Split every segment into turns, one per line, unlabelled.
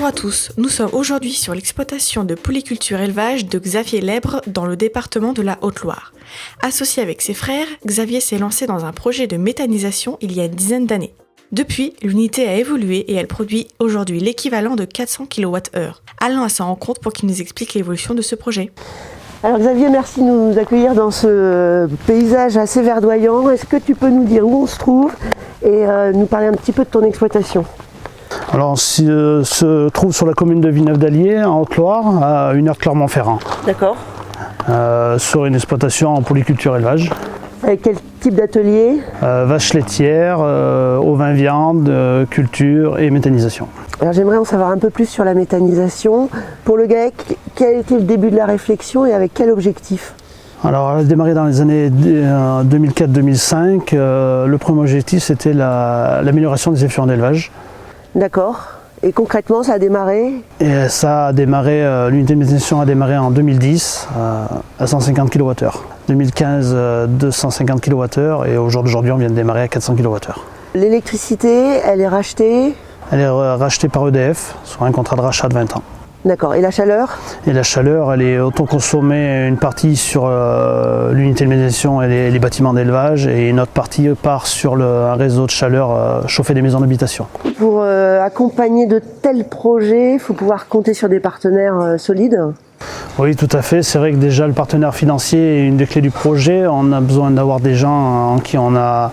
Bonjour à tous, nous sommes aujourd'hui sur l'exploitation de polyculture élevage de Xavier Lèbre dans le département de la Haute-Loire. Associé avec ses frères, Xavier s'est lancé dans un projet de méthanisation il y a une dizaine d'années. Depuis, l'unité a évolué et elle produit aujourd'hui l'équivalent de 400 kWh. Allons à sa rencontre pour qu'il nous explique l'évolution de ce projet.
Alors Xavier, merci de nous accueillir dans ce paysage assez verdoyant. Est-ce que tu peux nous dire où on se trouve et nous parler un petit peu de ton exploitation ?
Alors on se trouve sur la commune de Villeneuve-d'Allier, en Haute-Loire, à 1 heure de Clermont-Ferrand.
D'accord.
Sur une exploitation en polyculture élevage.
Avec quel type d'atelier ?
Vaches laitières, ovins-viande, culture et méthanisation.
Alors j'aimerais en savoir un peu plus sur la méthanisation. Pour le GAEC, quel a été le début de la réflexion et avec quel objectif ?
Alors elle a démarré dans les années 2004-2005. Le premier objectif c'était l'amélioration des effluents d'élevage.
D'accord. Et concrètement, ça a démarré ?
Et ça a démarré, l'unité de méthanisation a démarré en 2010 à 150 kWh. 2015, 250 kWh et aujourd'hui on vient de démarrer à 400 kWh.
L'électricité, elle est rachetée ?
Elle est rachetée par EDF sur un contrat de rachat de 20 ans.
D'accord. Et la chaleur ?
Et la chaleur, elle est autoconsommée, une partie sur l'unité de méthanisation et les bâtiments d'élevage et une autre partie part sur un réseau de chaleur chauffé des maisons d'habitation. Pour
accompagner de tels projets, il faut pouvoir compter sur des partenaires solides ?
Oui, tout à fait. C'est vrai que déjà le partenaire financier est une des clés du projet. On a besoin d'avoir des gens en qui on a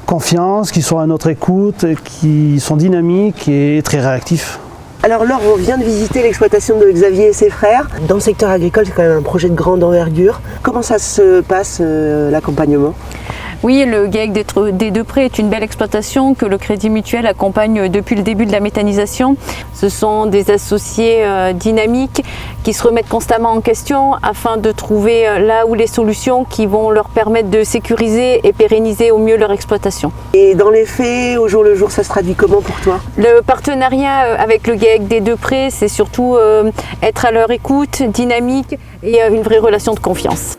confiance, qui sont à notre écoute, qui sont dynamiques et très réactifs.
Alors Laure, on vient de visiter l'exploitation de Xavier et ses frères. Dans le secteur agricole, c'est quand même un projet de grande envergure. Comment ça se passe, l'accompagnement ?
Oui, le GAEC des Deux Prés est une belle exploitation que le Crédit Mutuel accompagne depuis le début de la méthanisation. Ce sont des associés dynamiques qui se remettent constamment en question afin de trouver là où les solutions qui vont leur permettre de sécuriser et pérenniser au mieux leur exploitation.
Et dans les faits, au jour le jour, ça se traduit comment pour toi ?
Le partenariat avec le GAEC des Deux Prés, c'est surtout être à leur écoute, dynamique et une vraie relation de confiance.